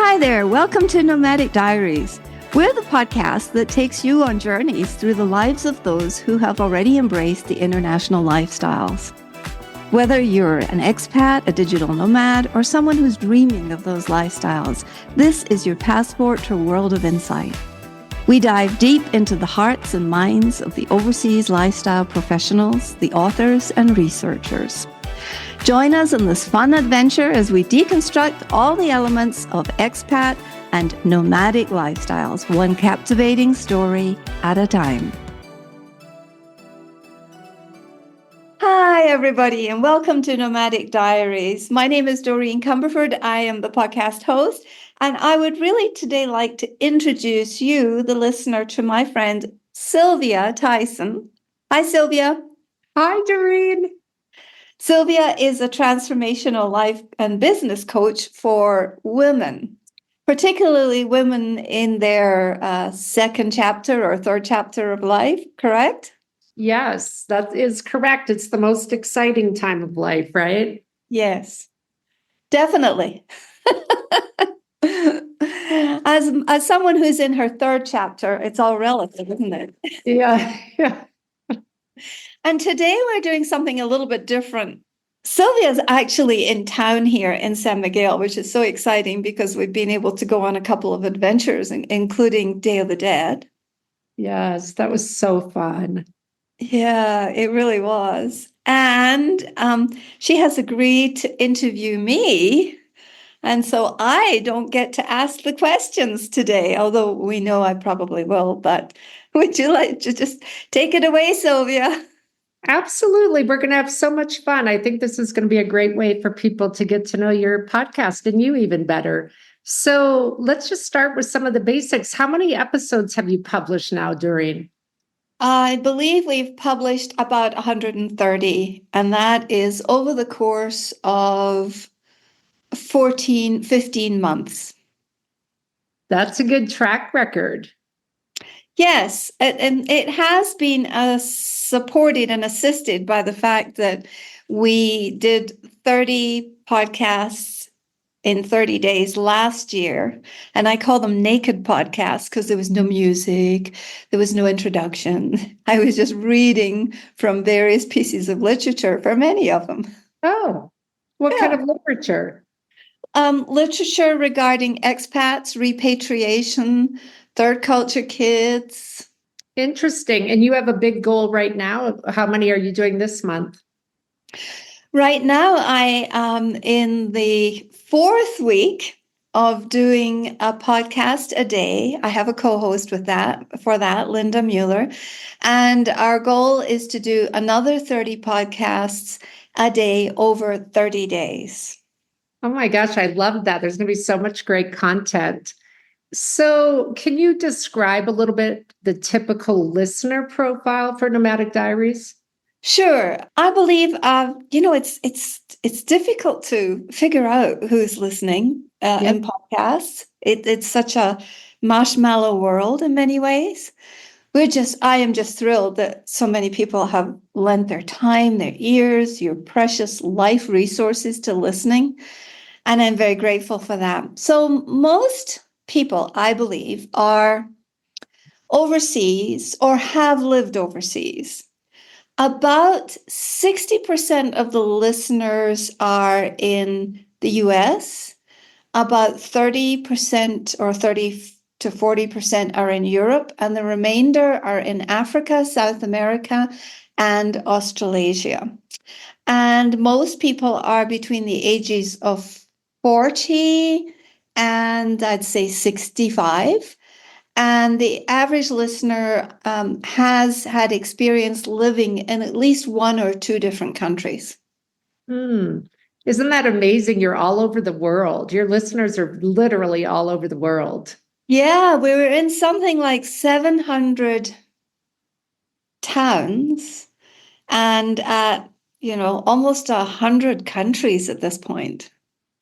Hi there, welcome to Nomadic Diaries. We're the podcast that takes you on journeys through the lives of those who have already embraced the international lifestyles. Whether you're an expat, a digital nomad, or someone who's dreaming of those lifestyles, this is your passport to a world of insight. We dive deep into the hearts and minds of the overseas lifestyle professionals, the authors, and researchers. Join us in this fun adventure as we deconstruct all the elements of expat and nomadic lifestyles, one captivating story at a time. Hi, everybody, and welcome to Nomadic Diaries. My name is Doreen Cumberford. I am the podcast host, and I would really today like to introduce you, the listener, to my friend Sylvia Thiesen. Hi, Sylvia. Hi, Doreen. Sylvia is a transformational life and business coach for women, particularly women in their second chapter or third chapter of life, correct? Yes, that is correct. It's the most exciting time of life, right? Yes, definitely. As someone who's in her third chapter, it's all relative, isn't it? Yeah. And today we're doing something a little bit different. Sylvia's actually in town here in San Miguel, which is so exciting because we've been able to go on a couple of adventures, including Day of the Dead. Yes, that was so fun. Yeah, it really was. And she has agreed to interview me. And so I don't get to ask the questions today, although we know I probably will. But would you like to just take it away, Sylvia? Absolutely. We're going to have so much fun. I think this is going to be a great way for people to get to know your podcast and you even better. So let's just start with some of the basics. How many episodes have you published now, Doreen? I believe we've published about 130, and that is over the course of 15 months. That's a good track record. Yes, and it has been supported and assisted by the fact that we did 30 podcasts in 30 days last year. And I call them naked podcasts because there was no music, there was no introduction. I was just reading from various pieces of literature for many of them. Oh, what kind of literature? Literature regarding expats, repatriation, third culture kids. Interesting. And you have a big goal right now. How many are you doing this month? Right now, I am in the fourth week of doing a podcast a day. I have a co-host for that, Linda Mueller. And our goal is to do another 30 podcasts a day over 30 days. Oh my gosh, I love that. There's going to be so much great content. So can you describe a little bit the typical listener profile for Nomadic Diaries? Sure. I believe, it's difficult to figure out who's listening in podcasts. It's such a marshmallow world in many ways. I am just thrilled that so many people have lent their time, their ears, your precious life resources to listening. And I'm very grateful for that. So most people, I believe, are overseas or have lived overseas. About 60% of the listeners are in the US, about 30% or 30 to 40% are in Europe, and the remainder are in Africa, South America, and Australasia. And most people are between the ages of 40 and I'd say 65. And the average listener has had experience living in at least one or two different countries. Isn't that amazing? You're all over the world. Your listeners are literally all over the world. Yeah, we were in something like 700 towns and at, almost 100 countries at this point.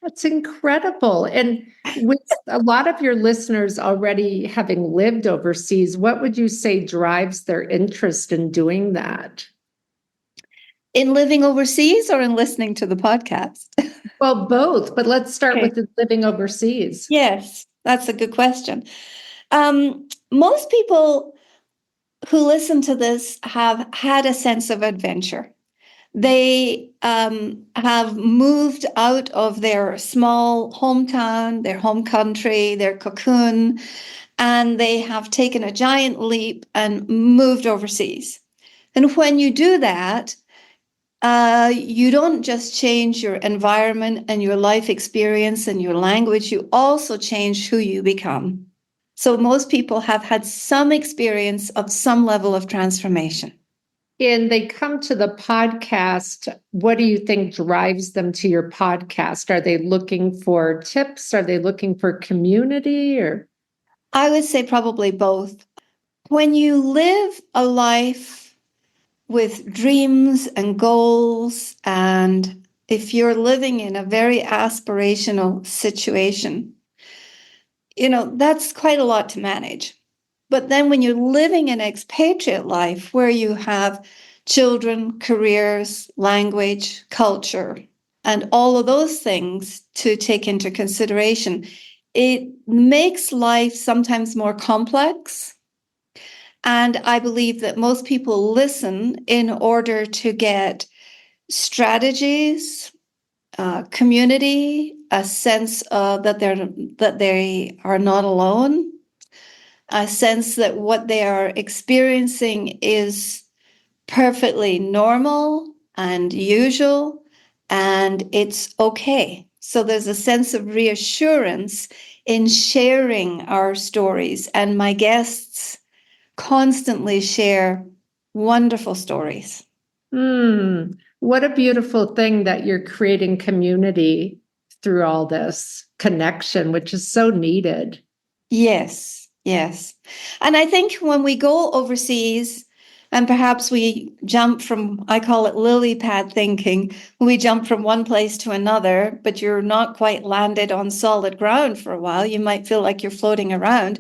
That's incredible. And with a lot of your listeners already having lived overseas, what would you say drives their interest in doing that? In living overseas or in listening to the podcast? Well, both, but let's start Okay. with the living overseas. Yes, that's a good question. Most people who listen to this have had a sense of adventure. They have moved out of their small hometown, their home country, their cocoon, and they have taken a giant leap and moved overseas. And when you do that, you don't just change your environment and your life experience and your language, you also change who you become. So most people have had some experience of some level of transformation. And they come to the podcast. What do you think drives them to your podcast? Are they looking for tips? Are they looking for community? Or I would say probably both. When you live a life with dreams and goals, and if you're living in a very aspirational situation, that's quite a lot to manage. But then when you're living an expatriate life where you have children, careers, language, culture, and all of those things to take into consideration, it makes life sometimes more complex. And I believe that most people listen in order to get strategies, community, a sense that they are not alone, a sense that what they are experiencing is perfectly normal and usual, and it's okay. So there's a sense of reassurance in sharing our stories, and my guests constantly share wonderful stories. what a beautiful thing that you're creating community through all this connection, which is so needed. Yes, yes. And I think when we go overseas, and perhaps we jump from, I call it lily pad thinking, we jump from one place to another, but you're not quite landed on solid ground for a while. You might feel like you're floating around.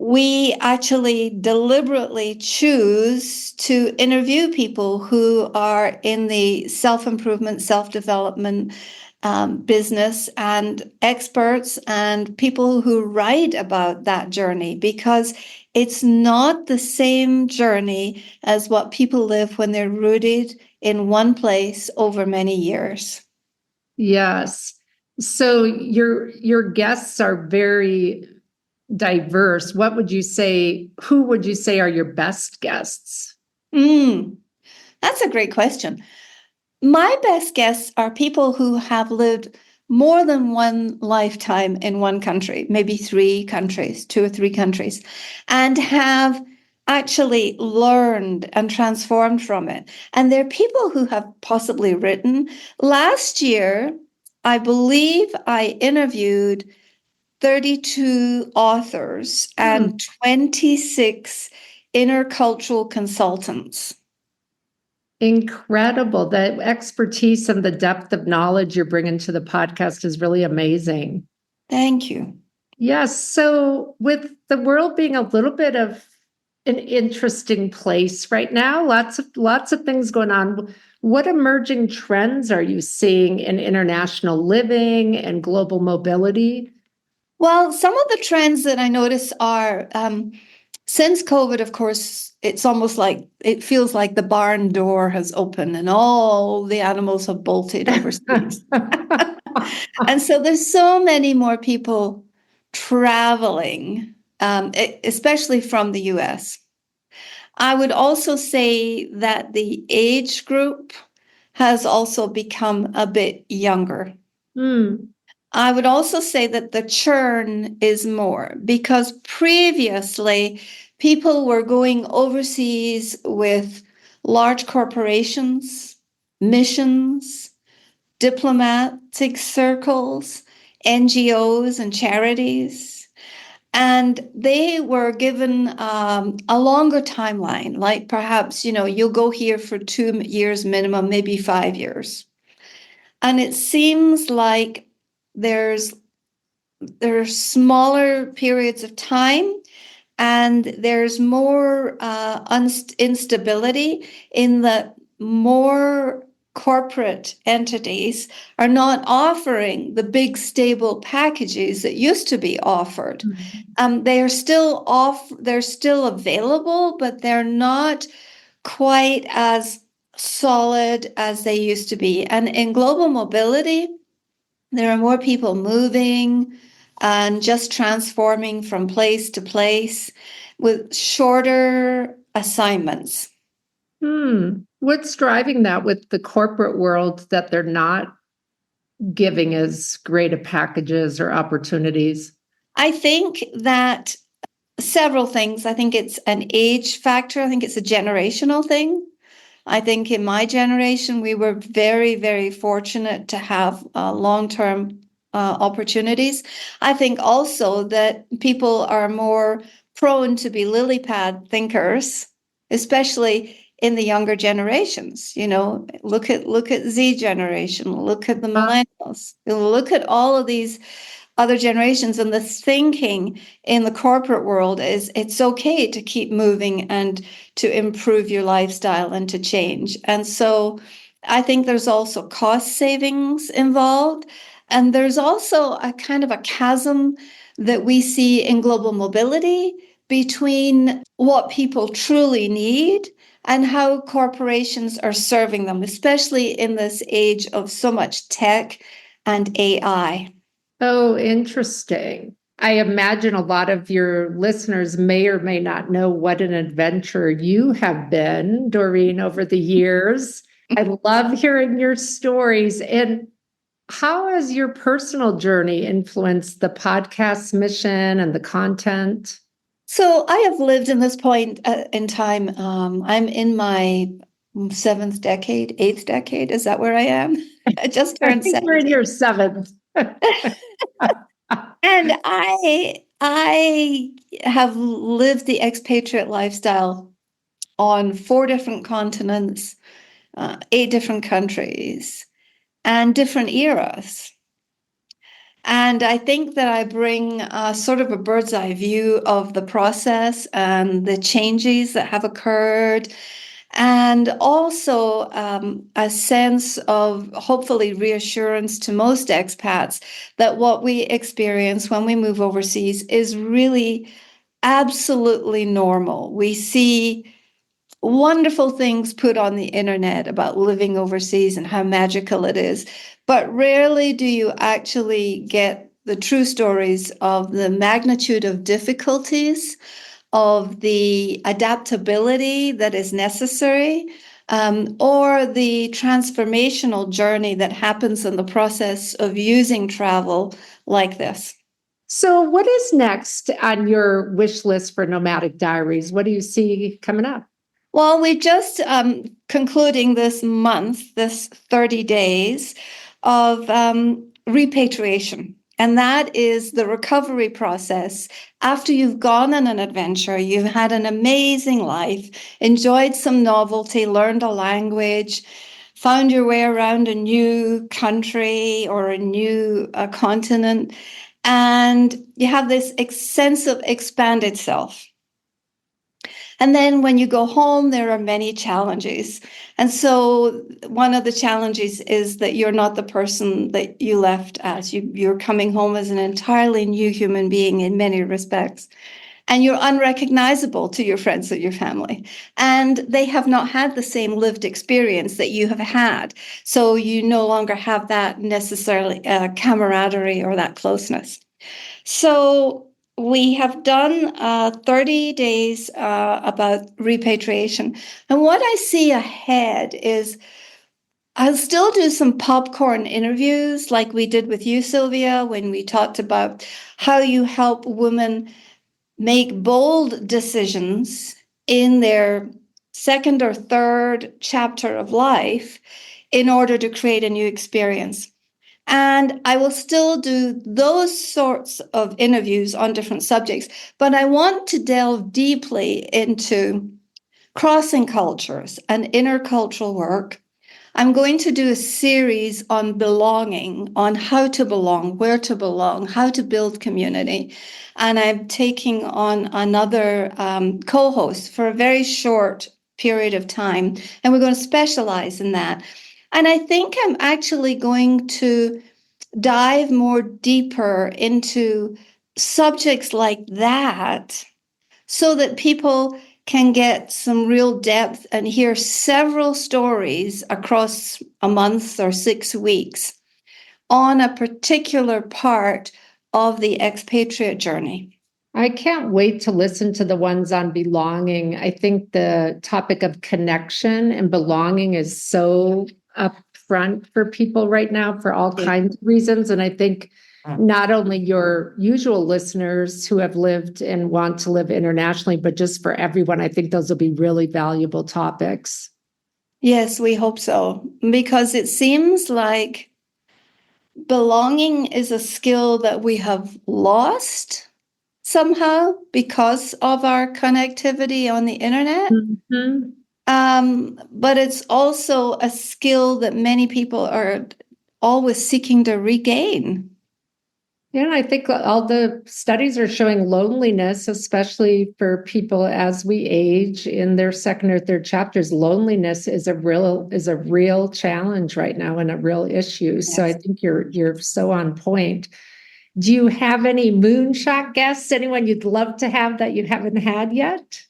We actually deliberately choose to interview people who are in the self-improvement, self-development business, and experts and people who write about that journey, because it's not the same journey as what people live when they're rooted in one place over many years. Yes. So your guests are very diverse. What would you say? Who would you say are your best guests? That's a great question. My best guests are people who have lived more than one lifetime in one country, maybe three countries, two or three countries, and have actually learned and transformed from it. And they're people who have possibly written. Last year, I believe I interviewed 32 authors and 26 intercultural consultants. Incredible. The expertise and the depth of knowledge you're bringing to the podcast is really amazing. Thank you. Yes. So, with the world being a little bit of an interesting place right now, lots of things going on. What emerging trends are you seeing in international living and global mobility? Well, some of the trends that I notice are since COVID, of course, it's almost like it feels like the barn door has opened and all the animals have bolted overseas. And so there's so many more people traveling, especially from the US. I would also say that the age group has also become a bit younger. I would also say that the churn is more, because previously people were going overseas with large corporations, missions, diplomatic circles, NGOs, and charities. And they were given a longer timeline, like perhaps, you'll go here for 2 years minimum, maybe 5 years. And it seems like there's smaller periods of time, and there's more instability in that more corporate entities are not offering the big stable packages that used to be offered. They are still they're still available, but they're not quite as solid as they used to be. And in global mobility, there are more people moving and just transforming from place to place with shorter assignments. What's driving that with the corporate world, that they're not giving as great a packages or opportunities? I think that several things. I think it's an age factor. I think it's a generational thing. I think in my generation, we were very, very fortunate to have long-term opportunities. I think also that people are more prone to be lily pad thinkers, especially in the younger generations. You know, look at Z generation, look at the millennials, look at all of these other generations, and the thinking in the corporate world is it's okay to keep moving and to improve your lifestyle and to change. And so I think there's also cost savings involved. And there's also a kind of a chasm that we see in global mobility between what people truly need and how corporations are serving them, especially in this age of so much tech and AI. Oh, interesting. I imagine a lot of your listeners may or may not know what an adventure you have been, Doreen, over the years. I love hearing your stories. And how has your personal journey influenced the podcast's mission and the content? So I have lived in this point in time. I'm in my seventh decade, eighth decade. Is that where I am? I just turned 70. We're in your seventh. And I have lived the expatriate lifestyle on 4 different continents, 8 different countries, and different eras. And I think that I bring sort of a bird's eye view of the process and the changes that have occurred, and also a sense of hopefully reassurance to most expats that what we experience when we move overseas is really absolutely normal. We see wonderful things put on the internet about living overseas and how magical it is, but rarely do you actually get the true stories of the magnitude of difficulties, of the adaptability that is necessary, or the transformational journey that happens in the process of using travel like this. So, what is next on your wish list for Nomadic Diaries? What do you see coming up? Well, we're just concluding this month, this 30 days of repatriation. And that is the recovery process. After you've gone on an adventure, you've had an amazing life, enjoyed some novelty, learned a language, found your way around a new country or a new continent, and you have this sense of expanded self. And then when you go home, there are many challenges. And so one of the challenges is that you're not the person that you left as. You're coming home as an entirely new human being in many respects. And you're unrecognizable to your friends and your family. And they have not had the same lived experience that you have had. So you no longer have that necessarily camaraderie or that closeness. So we have done 30 days about repatriation. And what I see ahead is I'll still do some popcorn interviews like we did with you, Sylvia, when we talked about how you help women make bold decisions in their second or third chapter of life in order to create a new experience. And I will still do those sorts of interviews on different subjects, but I want to delve deeply into crossing cultures and intercultural work. I'm going to do a series on belonging, on how to belong, where to belong, how to build community. And I'm taking on another co-host for a very short period of time, and we're going to specialize in that. And I think I'm actually going to dive more deeper into subjects like that so that people can get some real depth and hear several stories across a month or 6 weeks on a particular part of the expatriate journey. I can't wait to listen to the ones on belonging. I think the topic of connection and belonging is so upfront for people right now for all kinds of reasons. And I think not only your usual listeners who have lived and want to live internationally, but just for everyone, I think those will be really valuable topics. Yes, we hope so, because it seems like belonging is a skill that we have lost somehow because of our connectivity on the internet. Mm-hmm. But it's also a skill that many people are always seeking to regain. Yeah, and I think all the studies are showing loneliness, especially for people as we age in their second or third chapters. Loneliness is a real challenge right now and a real issue. Yes. So I think you're so on point. Do you have any moonshot guests? Anyone you'd love to have that you haven't had yet?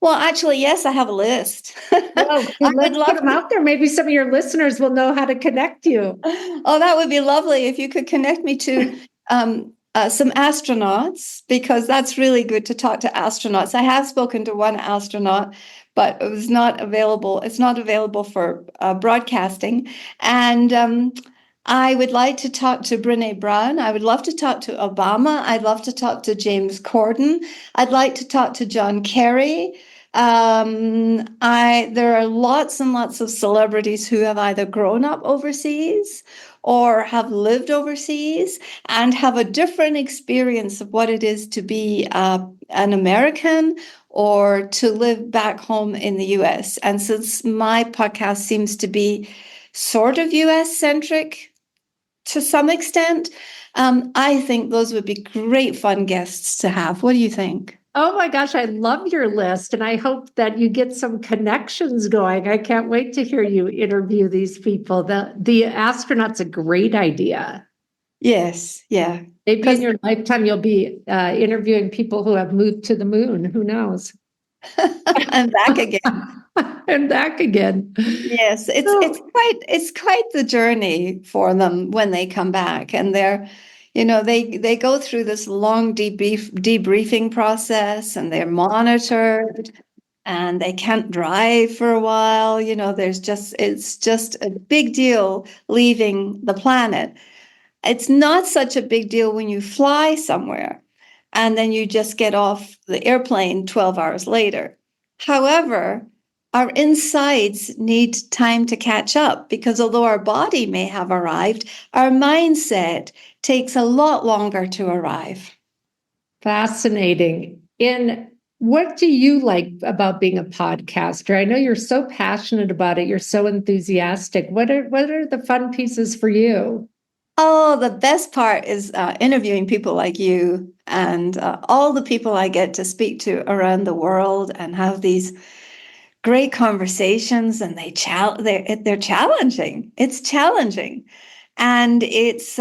Well, actually, yes, I have a list. Well, let's put them out there. Maybe some of your listeners will know how to connect you. Oh, that would be lovely if you could connect me to some astronauts, because that's really good to talk to astronauts. I have spoken to one astronaut, but it was not available. It's not available for broadcasting. And I would like to talk to Brené Brown. I would love to talk to Obama. I'd love to talk to James Corden. I'd like to talk to John Kerry. There are lots and lots of celebrities who have either grown up overseas or have lived overseas and have a different experience of what it is to be an American or to live back home in the US. And since my podcast seems to be sort of US centric to some extent, I think those would be great fun guests to have. What do you think? Oh my gosh, I love your list, and I hope that you get some connections going. I can't wait to hear you interview these people. The astronaut's a great idea. Yes, yeah. Maybe in your lifetime you'll be interviewing people who have moved to the moon. Who knows? And back again. And back again. Yes, it's quite the journey for them when they come back, and they go through this long debriefing process, and they're monitored, and they can't drive for a while. It's just a big deal leaving the planet. It's not such a big deal when you fly somewhere and then you just get off the airplane 12 hours later. However, our insides need time to catch up, because although our body may have arrived, our mindset takes a lot longer to arrive. Fascinating. And what do you like about being a podcaster? I know you're so passionate about it. You're so enthusiastic. What are the fun pieces for you? Oh, the best part is interviewing people like you and all the people I get to speak to around the world and have these great conversations, and they're challenging. It's challenging. And it's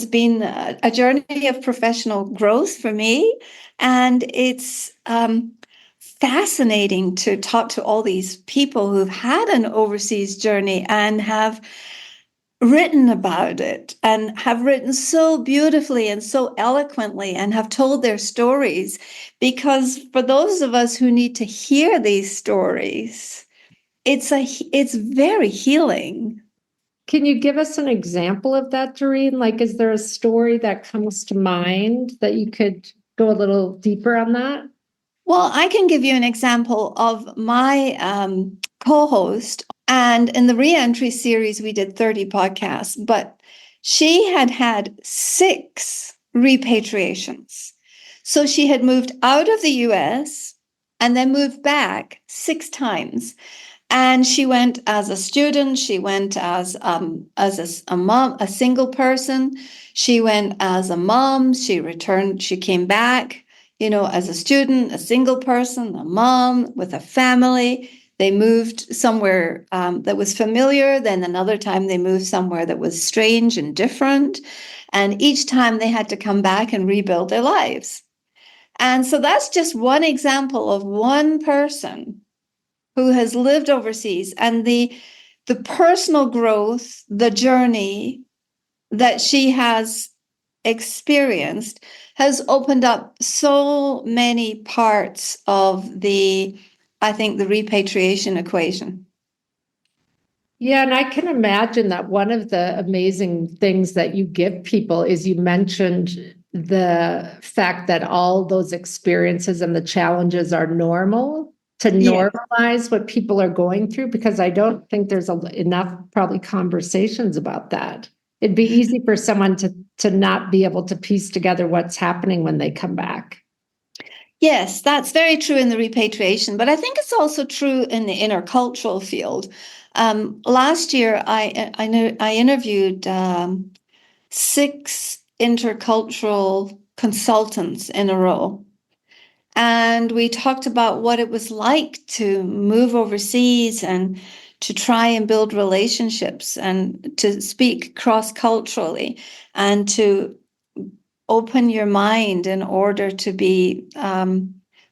been a journey of professional growth for me. And it's fascinating to talk to all these people who've had an overseas journey and have written about it, and have written so beautifully and so eloquently, and have told their stories. Because for those of us who need to hear these stories, it's very healing. Can you give us an example of that, Doreen? Like, is there a story that comes to mind that you could go a little deeper on that? Well, I can give you an example of my co-host. And in the re-entry series, we did 30 podcasts, but she had 6 repatriations. So she had moved out of the US and then moved back 6 times. And she went as a student. She went as a mom, a single person. She went as a mom. She returned. She came back, as a student, a single person, a mom with a family. They moved somewhere that was familiar. Then another time they moved somewhere that was strange and different. And each time they had to come back and rebuild their lives. And so that's just one example of one person who has lived overseas, and the personal growth, the journey that she has experienced has opened up so many parts of I think, the repatriation equation. Yeah, and I can imagine that one of the amazing things that you give people is you mentioned the fact that all those experiences and the challenges are normal, to normalize what people are going through, because I don't think there's enough probably conversations about that. It'd be easy for someone to not be able to piece together what's happening when they come back. Yes, that's very true in the repatriation, but I think it's also true in the intercultural field. Last year, I interviewed 6 intercultural consultants in a row. And we talked about what it was like to move overseas and to try and build relationships and to speak cross-culturally and to open your mind in order to be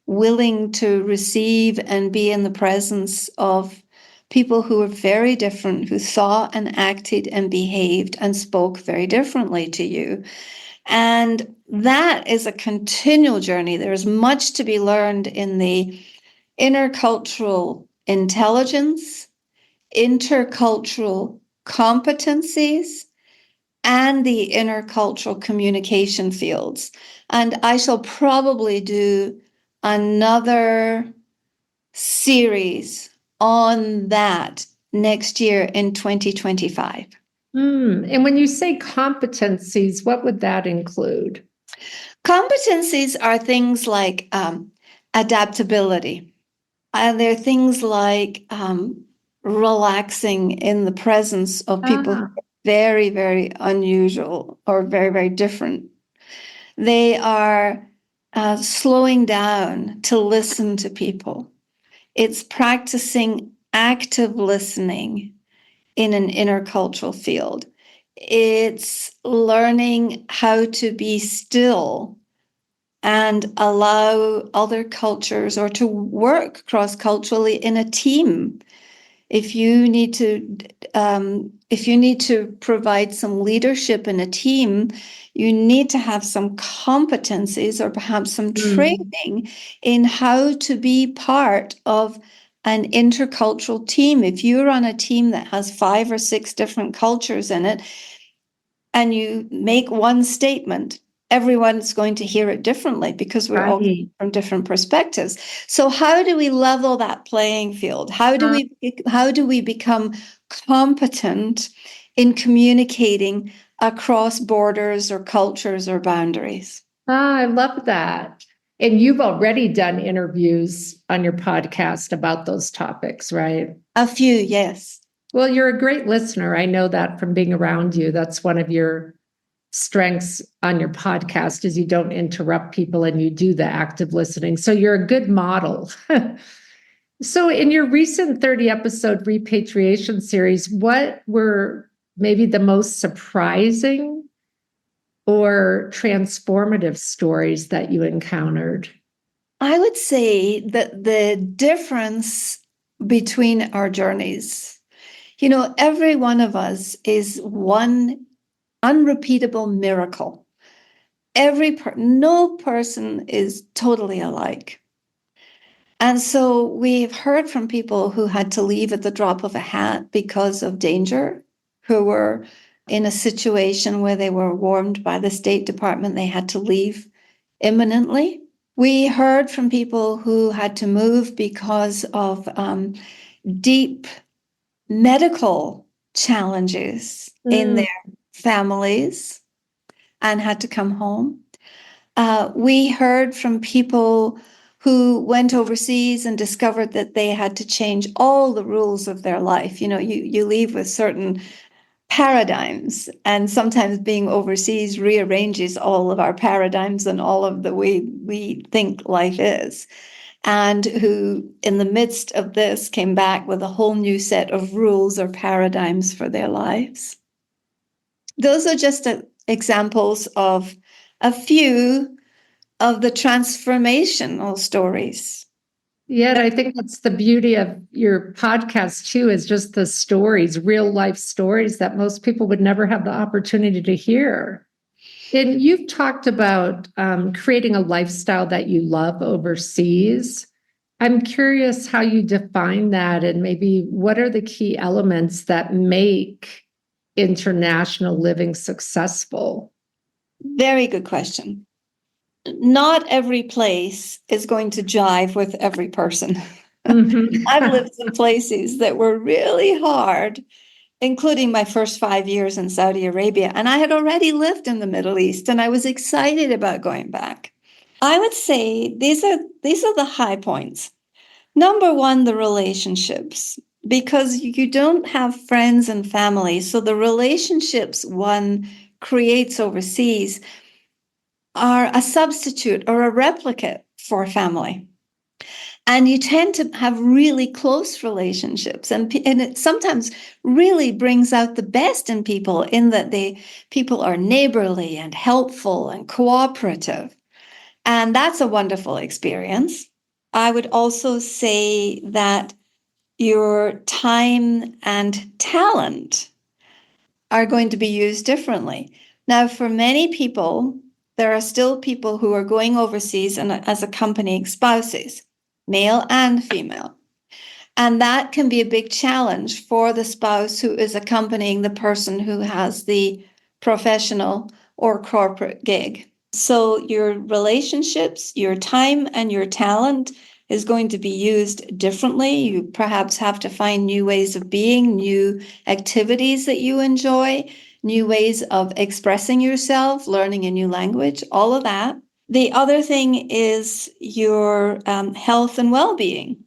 willing to receive and be in the presence of people who are very different, who thought and acted and behaved and spoke very differently to you. And that is a continual journey. There's much to be learned in the intercultural intelligence, intercultural competencies, and the intercultural communication fields. And I shall probably do another series on that next year in 2025. And when you say competencies, what would that include? Competencies are things like adaptability. They're things like relaxing in the presence of people who are very, very unusual or very, very different. They are slowing down to listen to people. It's practicing active listening in an intercultural field. It's learning how to be still and allow other cultures, or to work cross-culturally in a team. If you need to provide some leadership in a team, you need to have some competencies or perhaps some training in how to be part of an intercultural team. If you're on a team that has 5 or 6 different cultures in it, and you make one statement, everyone's going to hear it differently because we're all from different perspectives. So how do we level that playing field? How do we become competent in communicating across borders or cultures or boundaries? I love that. And you've already done interviews on your podcast about those topics, right? A few, yes. Well, you're a great listener. I know that from being around you. That's one of your strengths on your podcast, is you don't interrupt people and you do the active listening. So you're a good model. So in your recent 30-episode repatriation series, what were maybe the most surprising or transformative stories that you encountered? I would say that the difference between our journeys, every one of us is one unrepeatable miracle. No person is totally alike. And so we've heard from people who had to leave at the drop of a hat because of danger, who were in a situation where they were warned by the State Department they had to leave imminently. We heard from people who had to move because of deep medical challenges in their families and had to come home. We heard from people who went overseas and discovered that they had to change all the rules of their life. You leave with certain paradigms. And sometimes being overseas rearranges all of our paradigms and all of the way we think life is. And who, in the midst of this, came back with a whole new set of rules or paradigms for their lives. Those are just examples of a few of the transformational stories. Yeah, I think that's the beauty of your podcast too, is just the stories, real life stories that most people would never have the opportunity to hear. And you've talked about creating a lifestyle that you love overseas. I'm curious how you define that, and maybe what are the key elements that make international living successful? Very good question. Not every place is going to jive with every person. Mm-hmm. I've lived in places that were really hard, including my first 5 years in Saudi Arabia. And I had already lived in the Middle East and I was excited about going back. I would say these are the high points. Number one, the relationships, because you don't have friends and family. So the relationships one creates overseas are a substitute or a replicate for family. And you tend to have really close relationships, and it sometimes really brings out the best in people, in that people are neighborly and helpful and cooperative. And that's a wonderful experience. I would also say that your time and talent are going to be used differently. Now, for many people, there are still people who are going overseas and as accompanying spouses, male and female. And that can be a big challenge for the spouse who is accompanying the person who has the professional or corporate gig. So your relationships, your time, and your talent is going to be used differently. You perhaps have to find new ways of being, new activities that you enjoy, new ways of expressing yourself, learning a new language, all of that. The other thing is your health and well-being.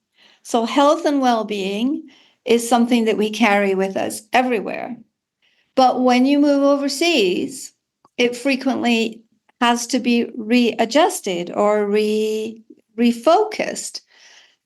So health and well-being is something that we carry with us everywhere. But when you move overseas, it frequently has to be readjusted or refocused.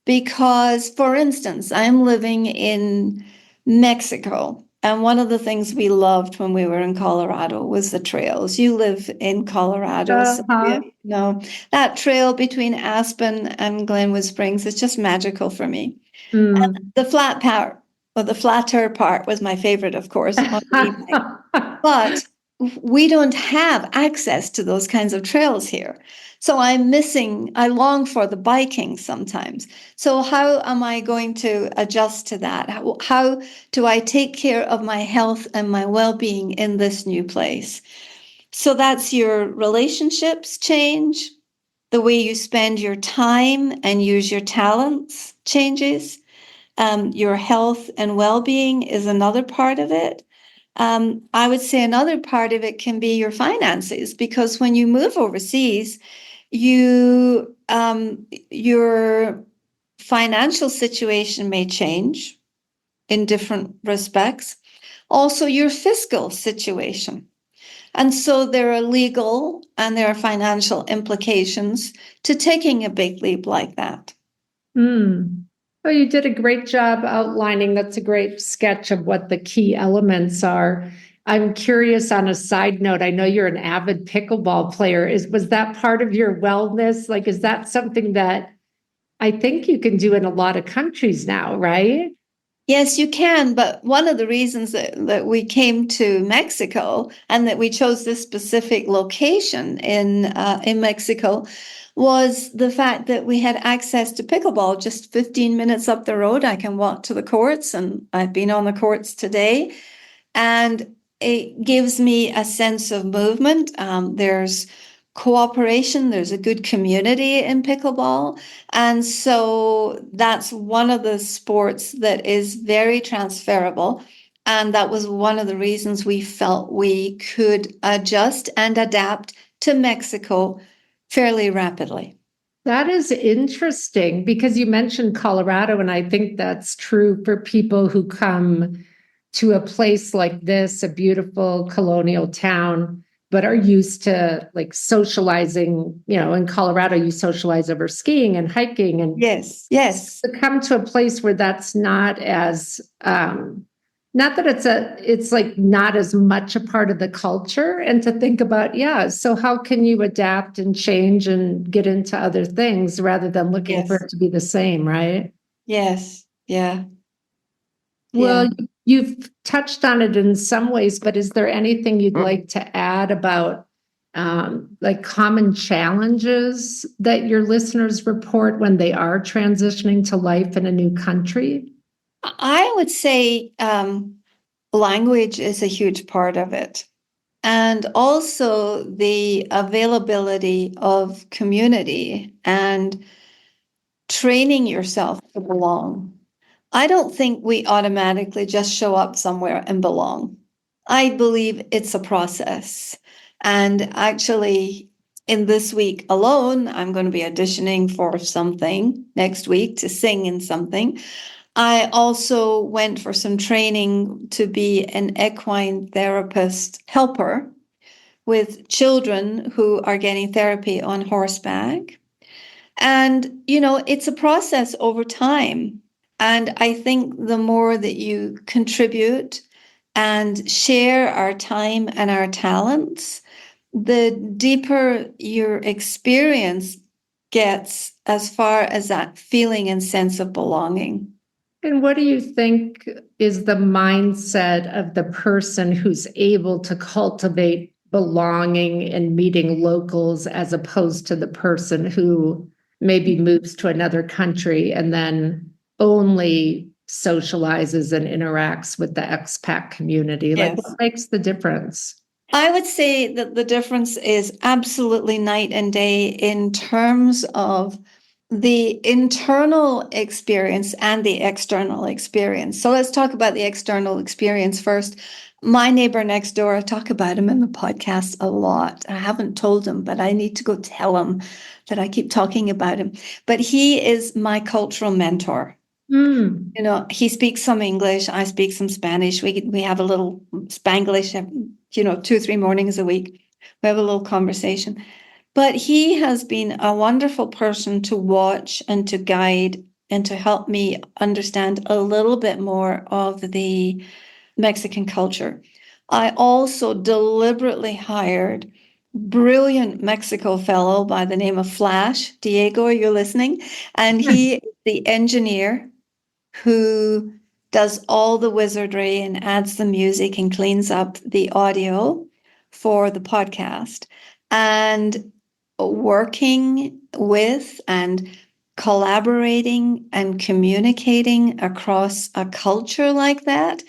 Because, for instance, I'm living in Mexico, and one of the things we loved when we were in Colorado was the trails. You live in Colorado, so Uh-huh. you know that trail between Aspen and Glenwood Springs is just magical for me. Mm. The flat part, or the flatter part, was my favorite, of course, on the e-bike. But we don't have access to those kinds of trails here. So I long for the biking sometimes. So how am I going to adjust to that? How do I take care of my health and my well-being in this new place? So that's your relationships change, the way you spend your time and use your talents changes. Your health and well-being is another part of it. I would say another part of it can be your finances, because when you move overseas, your financial situation may change in different respects. Also, your fiscal situation. And so there are legal and there are financial implications to taking a big leap like that. Mm. Oh, you did a great job outlining. That's a great sketch of what the key elements are. I'm curious, on a side note, I know you're an avid pickleball player. Was that part of your wellness? Like, is that something that I think you can do in a lot of countries now, right? Yes, you can. But one of the reasons that we came to Mexico and that we chose this specific location in Mexico was the fact that we had access to pickleball just 15 minutes up the road. I can walk to the courts, and I've been on the courts today. And it gives me a sense of movement. There's cooperation, there's a good community in pickleball. And so that's one of the sports that is very transferable. And that was one of the reasons we felt we could adjust and adapt to Mexico fairly rapidly. That is interesting because you mentioned Colorado, and I think that's true for people who come to a place like this, a beautiful colonial town, but are used to like socializing, in Colorado, you socialize over skiing and hiking, and yes, to come to a place where that's not as, not that it's like not as much a part of the culture, and to think about, so how can you adapt and change and get into other things rather than looking for yes, it to be the same, right? yes, yeah, Well, yeah. you've touched on it in some ways, but is there anything you'd like to add about like common challenges that your listeners report when they are transitioning to life in a new country? I would say language is a huge part of it. And also the availability of community and training yourself to belong. I don't think we automatically just show up somewhere and belong. I believe it's a process. And actually, in this week alone, I'm going to be auditioning for something next week to sing in something. I also went for some training to be an equine therapist helper with children who are getting therapy on horseback. And, it's a process over time. And I think the more that you contribute and share our time and our talents, the deeper your experience gets as far as that feeling and sense of belonging. And what do you think is the mindset of the person who's able to cultivate belonging and meeting locals, as opposed to the person who maybe moves to another country and then only socializes and interacts with the expat community? Like, Yes. what makes the difference? I would say that the difference is absolutely night and day in terms of the internal experience and the external experience. So let's talk about the external experience first. My neighbor next door, I talk about him in the podcast a lot. I haven't told him, but I need to go tell him that I keep talking about him. But he is my cultural mentor. Mm. He speaks some English, I speak some Spanish. We have a little Spanglish, 2-3 mornings a week. We have a little conversation. But he has been a wonderful person to watch and to guide and to help me understand a little bit more of the Mexican culture. I also deliberately hired brilliant Mexico fellow by the name of Flash. Diego, are you listening? And he is the engineer who does all the wizardry and adds the music and cleans up the audio for the podcast. And working with and collaborating and communicating across a culture like that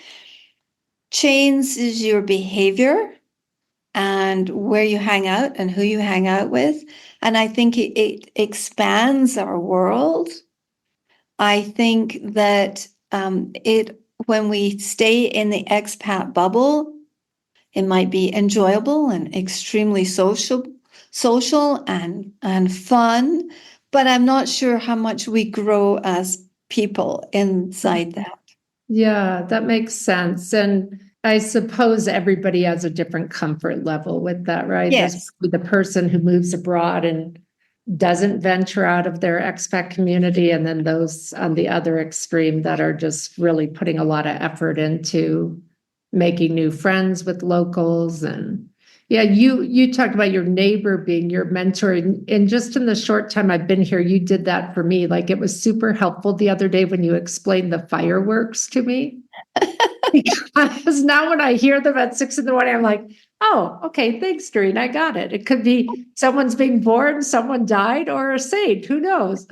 changes your behavior and where you hang out and who you hang out with. And I think it expands our world. I think that when we stay in the expat bubble, it might be enjoyable and extremely social and fun, but I'm not sure how much we grow as people inside that. Yeah, that makes sense. And I suppose everybody has a different comfort level with that, right? Yes. There's the person who moves abroad and doesn't venture out of their expat community, and then those on the other extreme that are just really putting a lot of effort into making new friends with locals. And yeah, you talked about your neighbor being your mentor, and just in the short time I've been here, you did that for me. Like, it was super helpful the other day when you explained the fireworks to me. Because now when I hear them at 6 a.m, I'm like, oh, okay, thanks, Doreen. I got it. It could be someone's being born, someone died, or a saint. Who knows?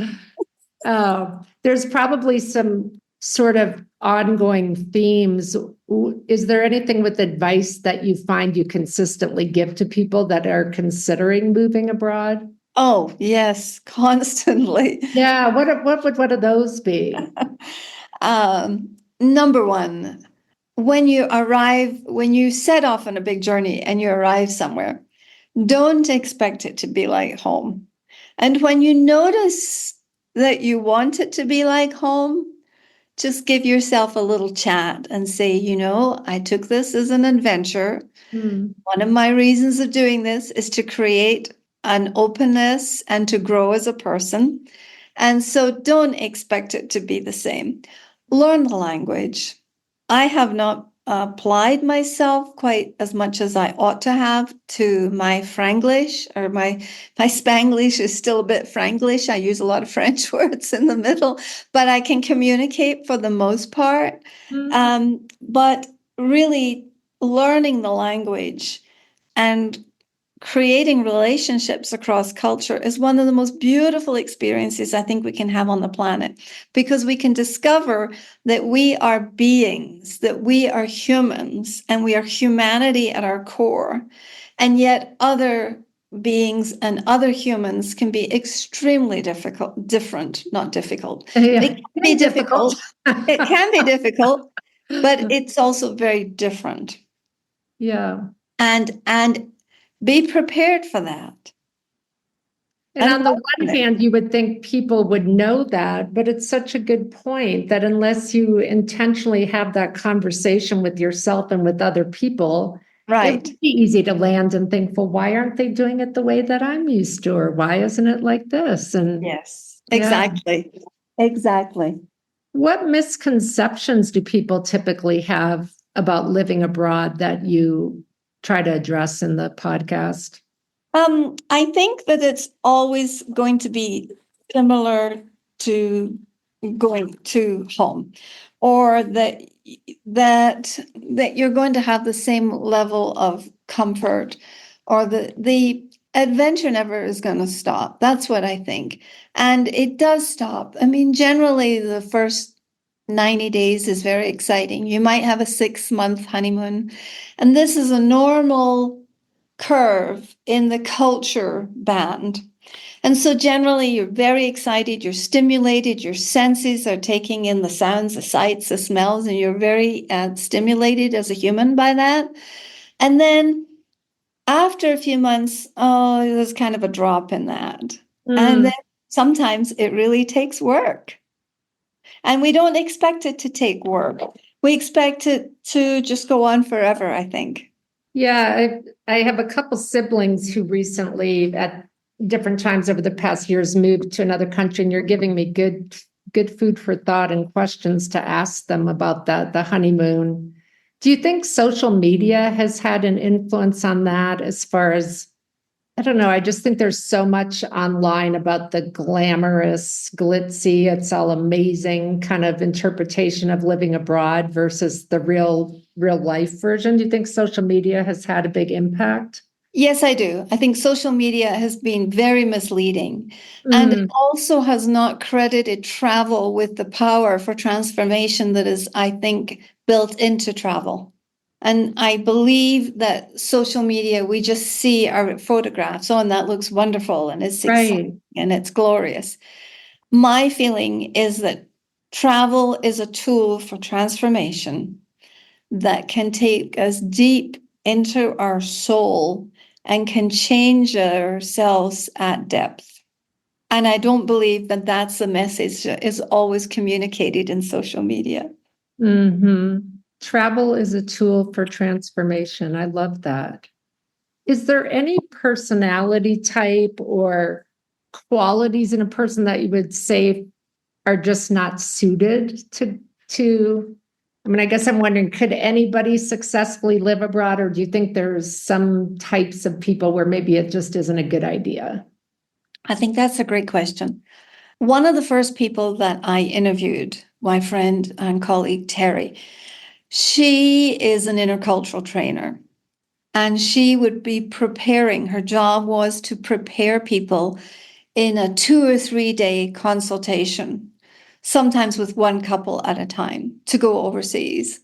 There's probably some sort of ongoing themes. Is there anything with advice that you find you consistently give to people that are considering moving abroad? Oh, yes, constantly. Yeah, what would those be? Number one, when you set off on a big journey and you arrive somewhere, don't expect it to be like home. And when you notice that you want it to be like home, just give yourself a little chat and say, I took this as an adventure. Mm. One of my reasons of doing this is to create an openness and to grow as a person. And so don't expect it to be the same. Learn the language. I have not applied myself quite as much as I ought to have to my Franglish, or my Spanglish is still a bit Franglish. I use a lot of French words in the middle, but I can communicate for the most part. But really learning the language and creating relationships across culture is one of the most beautiful experiences I think we can have on the planet, because we can discover that we are beings, that we are humans, and we are humanity at our core. And yet other beings and other humans can be extremely different, not difficult. Yeah, It can be difficult. It can be difficult, but it's also very different. Yeah. And be prepared for that. And on the one hand, you would think people would know that, but it's such a good point that unless you intentionally have that conversation with yourself and with other people, right, it would be easy to land and think, well, why aren't they doing it the way that I'm used to? Or why isn't it like this? And yes, exactly. Yeah. Exactly. What misconceptions do people typically have about living abroad that you try to address in the podcast? I think that it's always going to be similar to going to home, or that you're going to have the same level of comfort, or the adventure never is going to stop. That's what I think. And it does stop. I mean, generally the first 90 days is very exciting. You might have a 6-month honeymoon, and this is a normal curve in the culture band. And so generally you're very excited, you're stimulated, your senses are taking in the sounds, the sights, the smells, and you're very stimulated as a human by that. And then after a few months, there's kind of a drop in that. And then sometimes it really takes work. And we don't expect it to take work. We expect it to just go on forever, I think. Yeah, I have a couple siblings who recently, at different times over the past years, moved to another country, and you're giving me good food for thought and questions to ask them about the honeymoon. Do you think social media has had an influence on that as far as, I don't know, I just think there's so much online about the glamorous, glitzy, it's all amazing kind of interpretation of living abroad versus the real life version. Do you think social media has had a big impact? Yes, I do. I think social media has been very misleading, and it also has not credited travel with the power for transformation that is, I think, built into travel. And I believe that social media, we just see our photographs. Oh, and that looks wonderful, and it's exciting, and it's glorious. My feeling is that travel is a tool for transformation that can take us deep into our soul and can change ourselves at depth. And I don't believe that that's the message that is always communicated in social media. Travel is a tool for transformation. I love that. Is there any personality type or qualities in a person that you would say are just not suited to I mean, I guess I'm wondering, could anybody successfully live abroad, or do you think there's some types of people where maybe it just isn't a good idea? I think that's a great question. One of the first people that I interviewed, my friend and colleague Terry, she is an intercultural trainer, and she would be preparing. Her job was to prepare people in a 2 or 3 day consultation, sometimes with one couple at a time, to go overseas.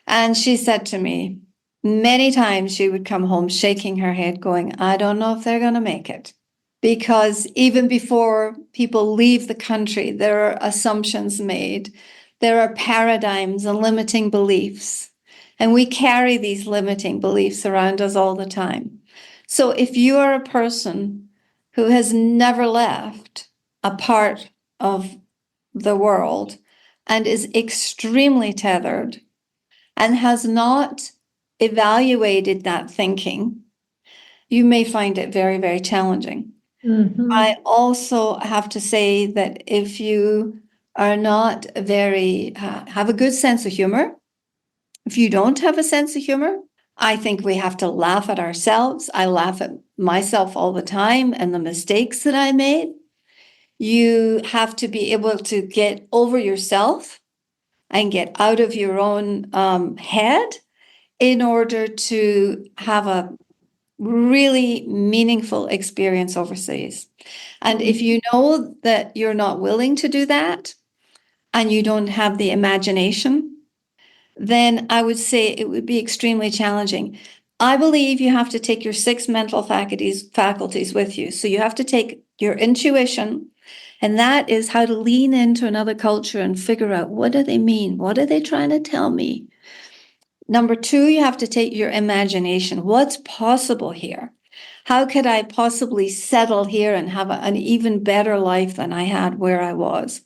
And she said to me, many times she would come home shaking her head, going, I don't know if they're going to make it. Because even before people leave the country, there are assumptions made. There are paradigms and limiting beliefs. And we carry these limiting beliefs around us all the time. So if you are a person who has never left a part of the world, and is extremely tethered and has not evaluated that thinking, you may find it very, very challenging. I also have to say that if you are not have a good sense of humor, if you don't have a sense of humor, I think we have to laugh at ourselves. I laugh at myself all the time and the mistakes that I made. You have to be able to get over yourself and get out of your own head in order to have a really meaningful experience overseas. And if you know that you're not willing to do that and you don't have the imagination, then I would say it would be extremely challenging. I believe you have to take your 6 mental faculties with you. So you have to take your intuition, and that is how to lean into another culture and figure out, what do they mean? What are they trying to tell me? Number 2, you have to take your imagination. What's possible here? How could I possibly settle here and have an even better life than I had where I was?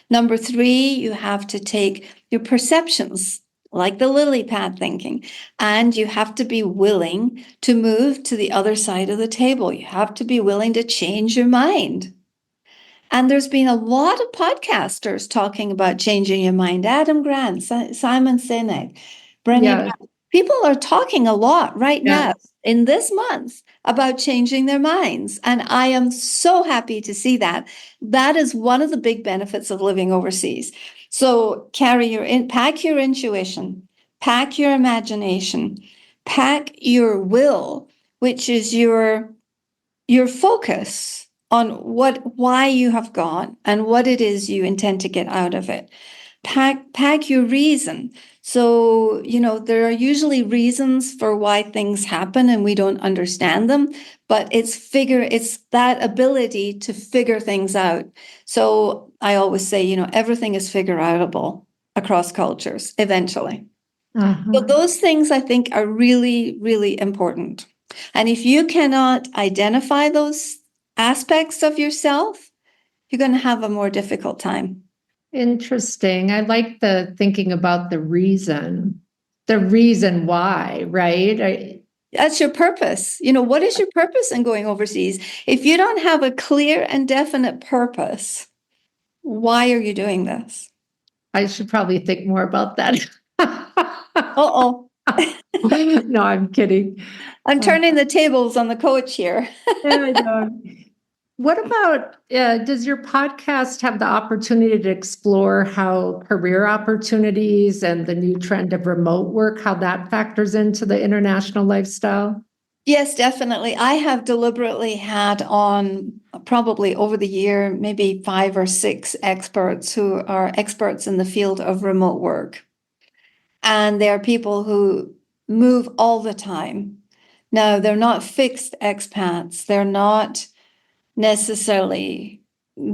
Number 3, you have to take your perceptions, like the lily pad thinking, and you have to be willing to move to the other side of the table. You have to be willing to change your mind. And there's been a lot of podcasters talking about changing your mind. Adam Grant, Simon Sinek, Brené Brown. People are talking a lot right now in this month about changing their minds. And I am so happy to see that. That is one of the big benefits of living overseas. So pack your intuition, pack your imagination, pack your will, which is your focus on why you have gone and what it is you intend to get out of it. Pack your reason. So, there are usually reasons for why things happen and we don't understand them, but it's that ability to figure things out. So I always say, everything is figure outable across cultures eventually. So those things I think are really, really important. And if you cannot identify those aspects of yourself, you're going to have a more difficult time. Interesting. I like the thinking about the reason why, right? That's your purpose. What is your purpose in going overseas? If you don't have a clear and definite purpose, why are you doing this? I should probably think more about that. Uh-oh. No, I'm kidding. I'm turning the tables on the coach here. I know. What about, does your podcast have the opportunity to explore how career opportunities and the new trend of remote work, how that factors into the international lifestyle? Yes, definitely. I have deliberately had on probably over the year, maybe 5 or 6 experts who are experts in the field of remote work. And they are people who move all the time. Now, they're not fixed expats. They're not necessarily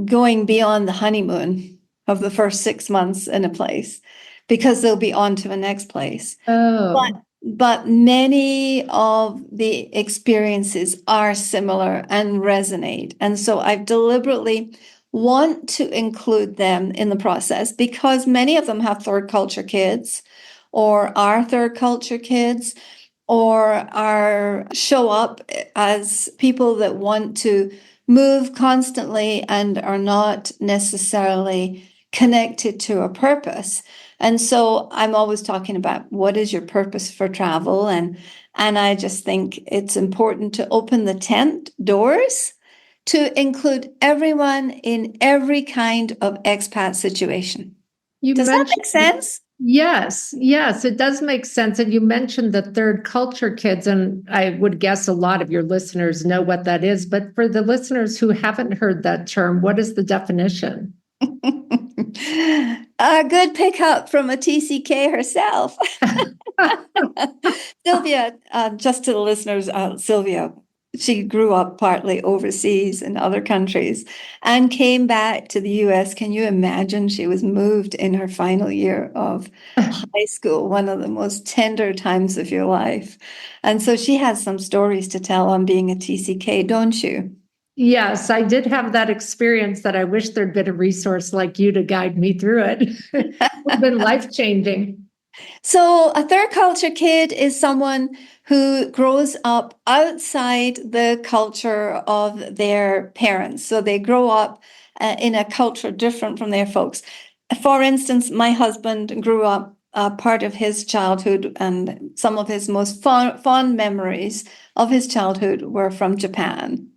going beyond the honeymoon of the first 6 months in a place because they'll be on to the next place. But many of the experiences are similar and resonate. And so I've deliberately want to include them in the process because many of them have third culture kids or are third culture kids or show up as people that want to move constantly and are not necessarily connected to a purpose. And so I'm always talking about what is your purpose for travel. And I just think it's important to open the tent doors to include everyone in every kind of expat situation. Does that make sense? Yes, it does make sense. And you mentioned the third culture kids, and I would guess a lot of your listeners know what that is. But for the listeners who haven't heard that term, what is the definition? A good pickup from a TCK herself. Sylvia, just to the listeners, Sylvia, she grew up partly overseas in other countries and came back to the US. Can you imagine? She was moved in her final year of high school, one of the most tender times of your life. And so she has some stories to tell on being a TCK, don't you? Yes, I did have that experience that I wish there'd been a resource like you to guide me through it. It would have been life-changing. So, a third culture kid is someone who grows up outside the culture of their parents. So, they grow up in a culture different from their folks. For instance, my husband grew up part of his childhood, and some of his most fond memories of his childhood were from Japan.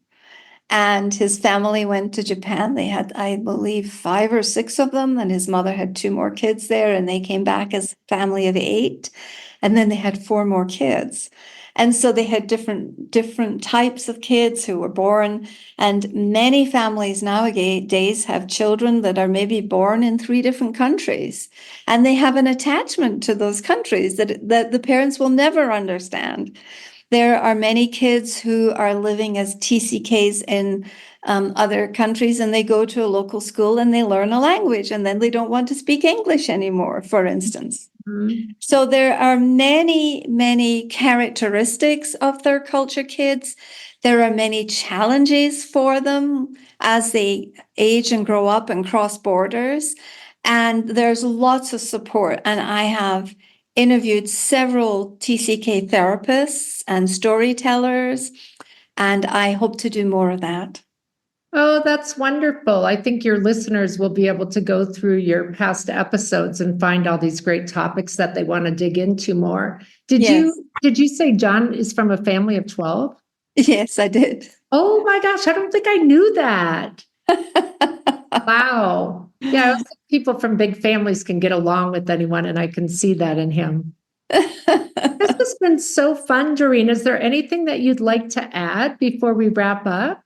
And his family went to Japan. They had, I believe, 5 or 6 of them, and his mother had 2 more kids there, and they came back as a family of 8. And then they had 4 more kids. And so they had different types of kids who were born. And many families nowadays have children that are maybe born in 3 different countries. And they have an attachment to those countries that the parents will never understand. There are many kids who are living as TCKs in other countries, and they go to a local school and they learn a language, and then they don't want to speak English anymore, for instance. Mm-hmm. So there are many, many characteristics of third culture kids. There are many challenges for them as they age and grow up and cross borders. And there's lots of support. And I have interviewed several TCK therapists and storytellers, and I hope to do more of that. Oh, that's wonderful. I think your listeners will be able to go through your past episodes and find all these great topics that they want to dig into more. Yes. Did you say John is from a family of 12? Yes, I did. Oh my gosh, I don't think I knew that. Wow. Yeah, I don't think people from big families can get along with anyone, and I can see that in him. This has been so fun, Doreen. Is there anything that you'd like to add before we wrap up?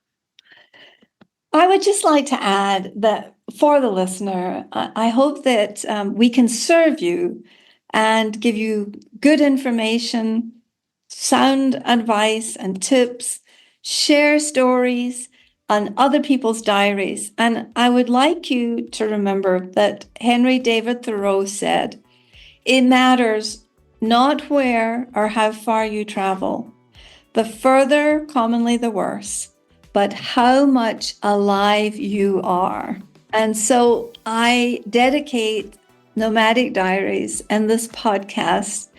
I would just like to add that for the listener, I hope that we can serve you and give you good information, sound advice and tips, share stories on other people's diaries. And I would like you to remember that Henry David Thoreau said, "It matters not where or how far you travel. The further, commonly the worse, but how much alive you are." And so I dedicate Nomadic Diaries and this podcast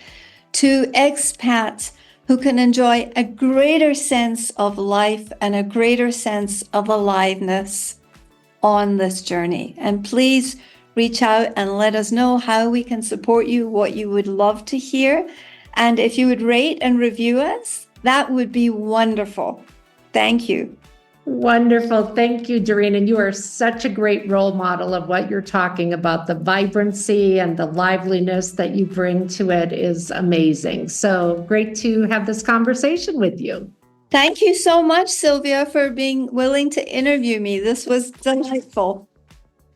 to expats who can enjoy a greater sense of life and a greater sense of aliveness on this journey. And please reach out and let us know how we can support you, what you would love to hear. And if you would rate and review us, that would be wonderful. Thank you. Wonderful. Thank you, Doreen. And you are such a great role model of what you're talking about. The vibrancy and the liveliness that you bring to it is amazing. So great to have this conversation with you. Thank you so much, Sylvia, for being willing to interview me. This was delightful.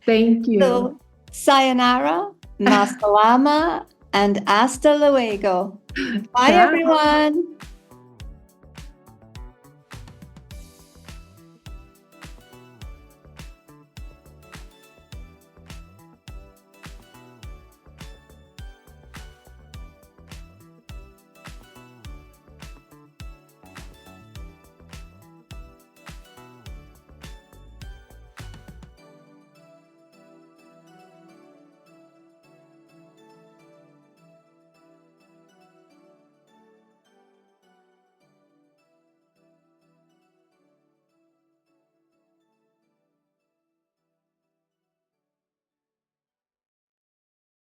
Thank you. So, sayonara, masalama, and hasta luego. Bye, everyone.